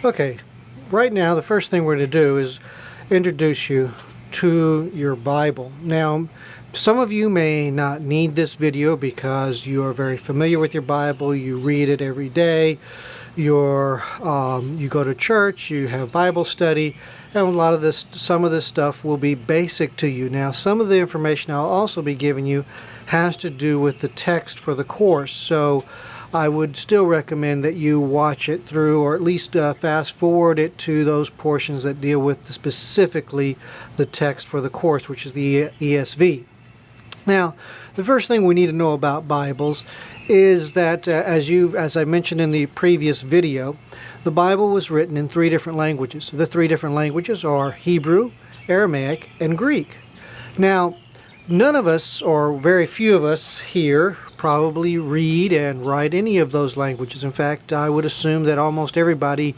Okay, right now the first thing we're going to do is introduce you to your Bible. Now, some of you may not need this video because you are very familiar with your Bible, you read it every day, you go to church, you have Bible study, and some of this stuff will be basic to you. Now, some of the information I'll also be giving you has to do with the text for the course, so I would still recommend that you watch it through, or at least fast forward it to those portions that deal with specifically the text for the course, which is the ESV. Now, the first thing we need to know about Bibles is that, as I mentioned in the previous video, the Bible was written in 3 different languages. The 3 different languages are Hebrew, Aramaic, and Greek. Now, none of us, or very few of us here, probably read and write any of those languages. In fact, I would assume that almost everybody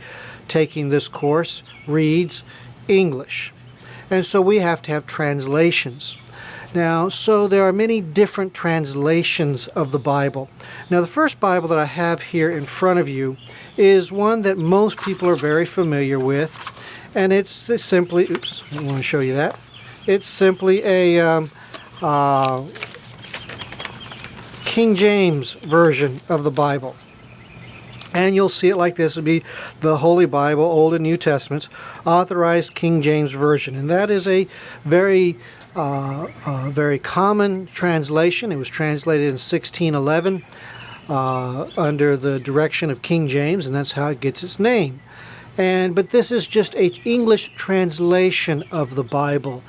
taking this course reads English. And so we have to have translations. Now, so there are many different translations of the Bible. Now, the first Bible that I have here in front of you is one that most people are very familiar with, and it's simply, oops, I want to show you that. It's simply a King James version of the Bible. And you'll see it like this. It would be the Holy Bible, Old and New Testaments, Authorized King James Version. And that is a very common translation. It was translated in 1611 under the direction of King James, and that's how it gets its name. But this is just an English translation of the Bible.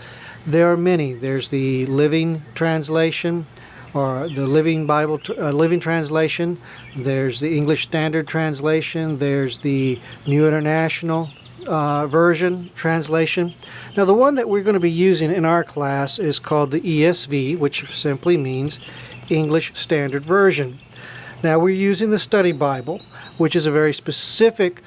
There are many. There's the Living Translation, or the Living Bible, Living Translation. There's the English Standard Translation. There's the New International Version translation. Now, the one that we're going to be using in our class is called the ESV, which simply means English Standard Version. Now, we're using the Study Bible, which is a very specific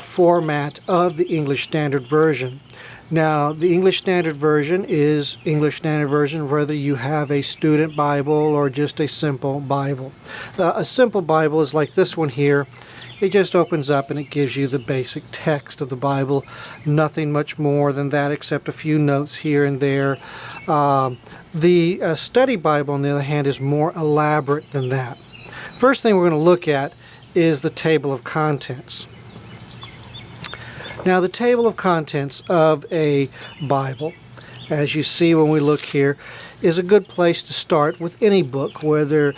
format of the English Standard Version. Now, the English Standard Version is English Standard Version whether you have a student Bible or just a simple Bible. A simple Bible is like this one here. It just opens up and it gives you the basic text of the Bible. Nothing much more than that except a few notes here and there. The Study Bible, on the other hand, is more elaborate than that. First thing we're going to look at is the table of contents. Now, the table of contents of a Bible, as you see when we look here, is a good place to start with any book, whether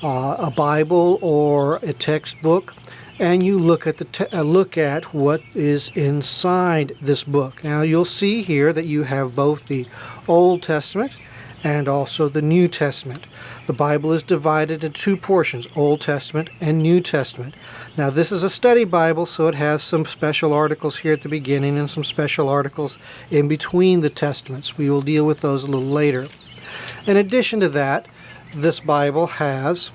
a Bible or a textbook, and you look at what is inside this book. Now, you'll see here that you have both the Old Testament and also the New Testament. The Bible is divided into 2 portions, Old Testament and New Testament. Now, this is a study Bible, so it has some special articles here at the beginning and some special articles in between the Testaments. We will deal with those a little later. In addition to that, this Bible has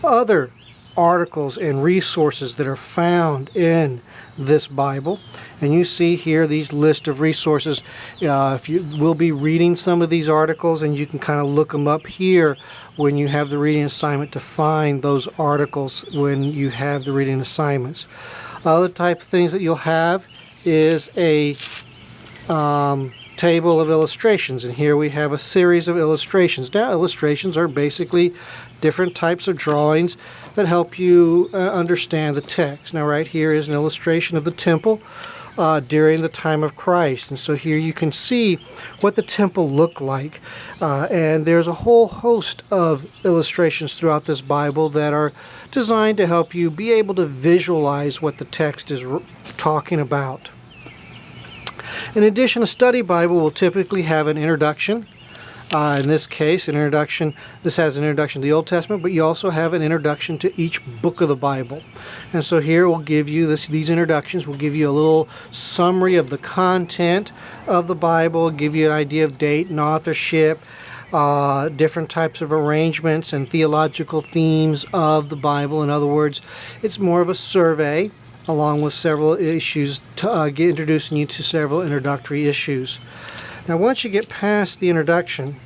other articles and resources that are found in this Bible. And you see here these list of resources. We'll be reading some of these articles, and you can kind of look them up here when you have the reading assignment to find those articles when you have the reading assignments. Other type of things that you'll have is a table of illustrations, and here we have a series of illustrations. Now, illustrations are basically different types of drawings that help you understand the text. Now, right here is an illustration of the temple during the time of Christ, and so here you can see what the temple looked like, and there's a whole host of illustrations throughout this Bible that are designed to help you be able to visualize what the text is talking about. In addition, a study Bible will typically have an introduction. In this case, this has an introduction to the Old Testament, but you also have an introduction to each book of the Bible. And so here we'll give you these introductions. We'll give you a little summary of the content of the Bible, give you an idea of date and authorship, different types of arrangements and theological themes of the Bible. In other words, it's more of a survey along with several issues, introducing you to several introductory issues. Now, once you get past the introduction,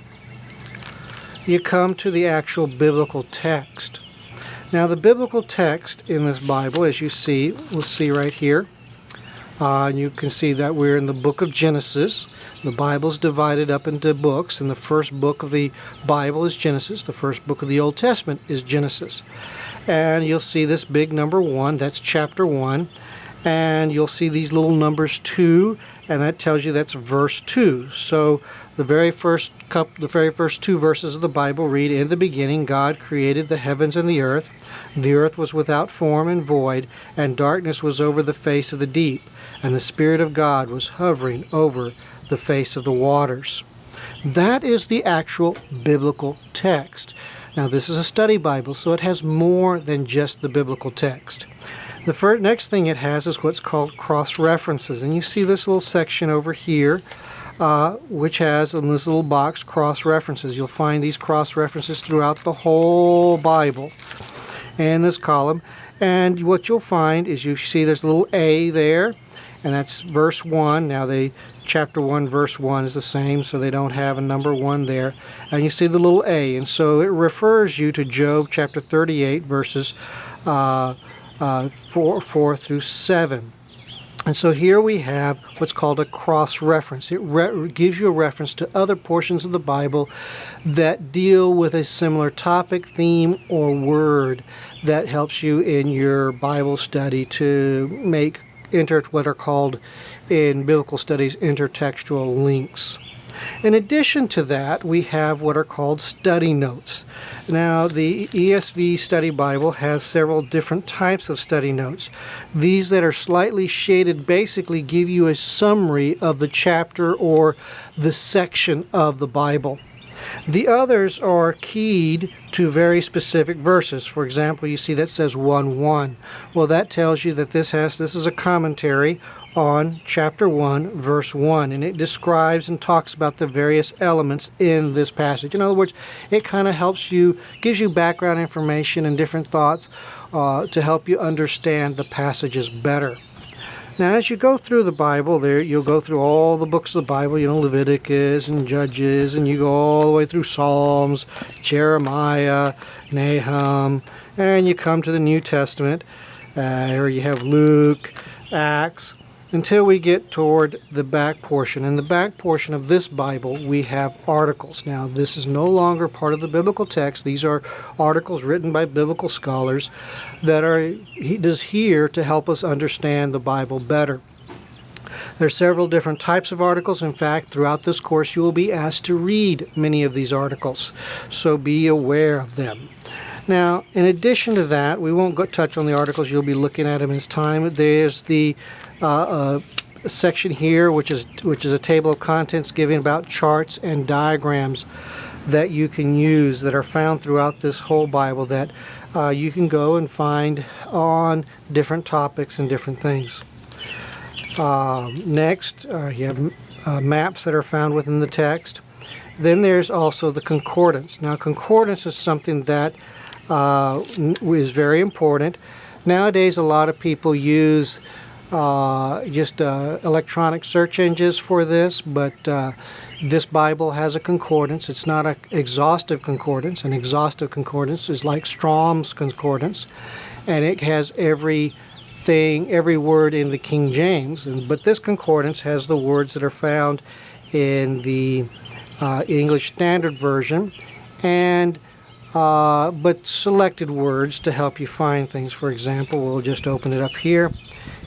you come to the actual biblical text. Now the biblical text in this Bible, as you see, we'll see right here, you can see that we're in the book of Genesis. The Bible's divided up into books, and the first book of the Bible is Genesis. The first book of the Old Testament is Genesis. And you'll see this big number 1, that's chapter 1. And you'll see these little numbers 2, and that tells you that's verse 2. So the very first 2 verses of the Bible read, "In the beginning God created the heavens and the earth. The earth was without form and void, and darkness was over the face of the deep, and the Spirit of God was hovering over the face of the waters." That is the actual biblical text. Now this is a study Bible, so it has more than just the biblical text. The next thing it has is what's called cross-references, and you see this little section over here, which has in this little box cross-references. You'll find these cross-references throughout the whole Bible in this column, and what you'll find is you see there's a little A there, and that's verse 1. Now chapter 1 verse 1 is the same, so they don't have a number 1 there, and you see the little A, and so it refers you to Job chapter 38 verses 4 through 7. And so here we have what's called a cross-reference. It gives you a reference to other portions of the Bible that deal with a similar topic, theme, or word that helps you in your Bible study to make what are called in biblical studies intertextual links. In addition to that, we have what are called study notes. Now, the ESV Study Bible has several different types of study notes. These that are slightly shaded basically give you a summary of the chapter or the section of the Bible. The others are keyed to very specific verses. For example, you see that says 1:1. Well, that tells you that this is a commentary on chapter 1, verse 1, and it describes and talks about the various elements in this passage. In other words, it kind of gives you background information and different thoughts to help you understand the passages better. Now, as you go through the Bible, you'll go through all the books of the Bible, Leviticus and Judges, and you go all the way through Psalms, Jeremiah, Nahum, and you come to the New Testament, where you have Luke, Acts, until we get toward the back portion. In the back portion of this Bible, we have articles. Now, this is no longer part of the biblical text. These are articles written by biblical scholars that are here to help us understand the Bible better. There are several different types of articles. In fact, throughout this course, you will be asked to read many of these articles, so be aware of them. Now, in addition to that, we won't touch on the articles. You'll be looking at them as time. There's the section here, which is a table of contents giving about charts and diagrams that you can use that are found throughout this whole Bible that you can go and find on different topics and different things. Next, you have maps that are found within the text. Then there's also the concordance. Now, concordance is something that is very important. Nowadays, a lot of people use just electronic search engines for this, but this Bible has a concordance. It's not an exhaustive concordance. An exhaustive concordance is like Strong's concordance, and it has every word in the King James. But this concordance has the words that are found in the English Standard Version, and but selected words to help you find things. For example, we'll just open it up here.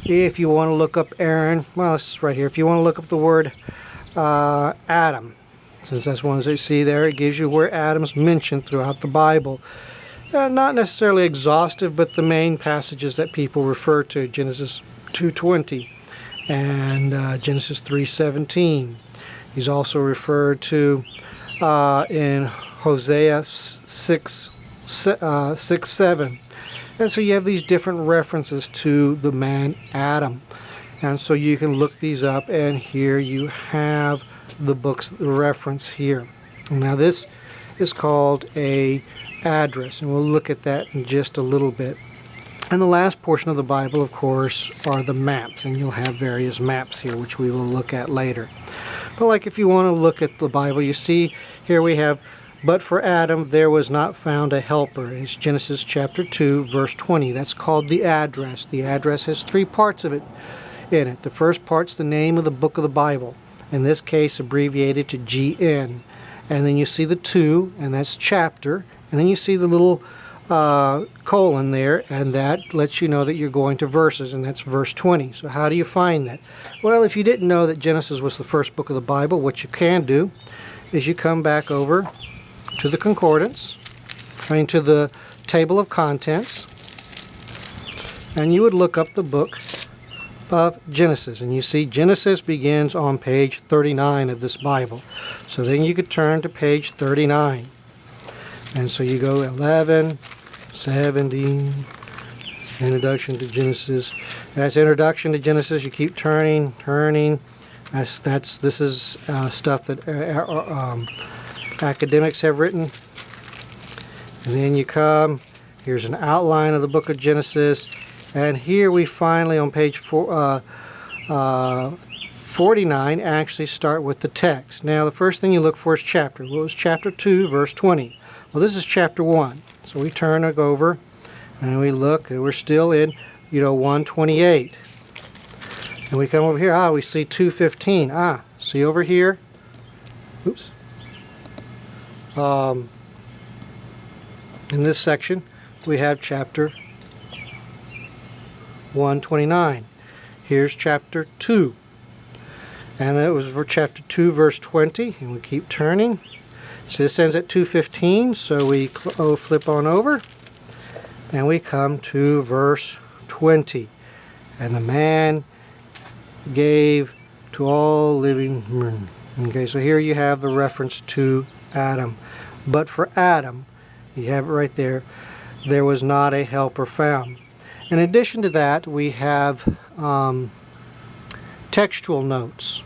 If you want to look up Aaron, well, it's right here. If you want to look up the word Adam, since that's one that you see there, it gives you where Adam's mentioned throughout the Bible. Not necessarily exhaustive, but the main passages that people refer to: Genesis 2:20 and Genesis 3:17. He's also referred to in Hosea 6:7. And so you have these different references to the man Adam. And so you can look these up, and here you have the book's reference here. Now this is called a address, and we'll look at that in just a little bit. And the last portion of the Bible, of course, are the maps, and you'll have various maps here, which we will look at later. But like if you want to look at the Bible, you see here we have But for Adam there was not found a helper. It's Genesis chapter 2, verse 20. That's called the address. The address has three parts of it in it. The first part's the name of the book of the Bible, in this case abbreviated to GN. And then you see the 2, and that's chapter. And then you see the little colon there, and that lets you know that you're going to verses, and that's verse 20. So how do you find that? Well, if you didn't know that Genesis was the first book of the Bible, what you can do is you come back over to the Concordance, to the table of contents, and you would look up the book of Genesis, and you see Genesis begins on page 39 of this Bible. So then you could turn to page 39, and so you go 11, 17, Introduction to Genesis. That's Introduction to Genesis. You keep turning. This is stuff that academics have written. And then you come. Here's an outline of the book of Genesis. And here we finally, on page 49, actually start with the text. Now, the first thing you look for is chapter. Well, it was chapter 2, verse 20. Well, this is chapter 1. So we turn it over, and we look, and we're still in, 128. And we come over here. We see 2:15. See over here? Oops. In this section, we have chapter 129. Here's chapter 2. And that was for chapter 2, verse 20. And we keep turning. So this ends at 2:15. So we flip on over. And we come to verse 20. And the man gave to all living men. Okay, so here you have the reference to Adam. But for Adam, you have it right there, there was not a helper found. In addition to that, we have textual notes.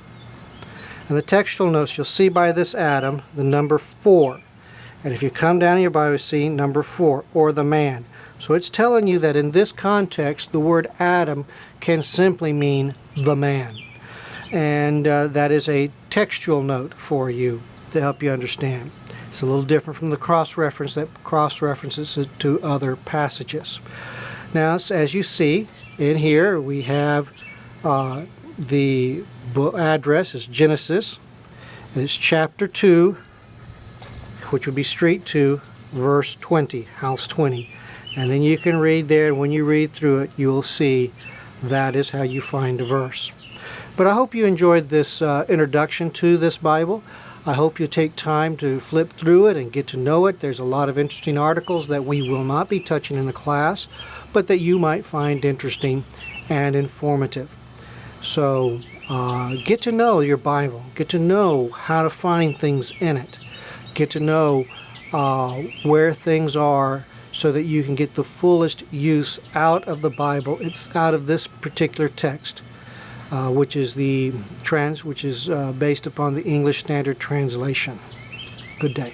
And the textual notes, you'll see by this Adam, the number 4. And if you come down in your Bible, you see number 4, or the man. So it's telling you that in this context, the word Adam can simply mean the man. And that is a textual note for you to help you understand. It's a little different from the cross-reference that cross-references it to other passages. Now, as you see in here, we have the book address is Genesis, and it's chapter 2, which would be street 2, verse 20, house 20. And then you can read there, and when you read through it, you'll see that is how you find a verse. But I hope you enjoyed this introduction to this Bible. I hope you take time to flip through it and get to know it. There's a lot of interesting articles that we will not be touching in the class, but that you might find interesting and informative. So get to know your Bible. Get to know how to find things in it. Get to know where things are, so that you can get the fullest use out of the Bible. It's out of this particular text, which is based upon the English Standard Translation. Good day.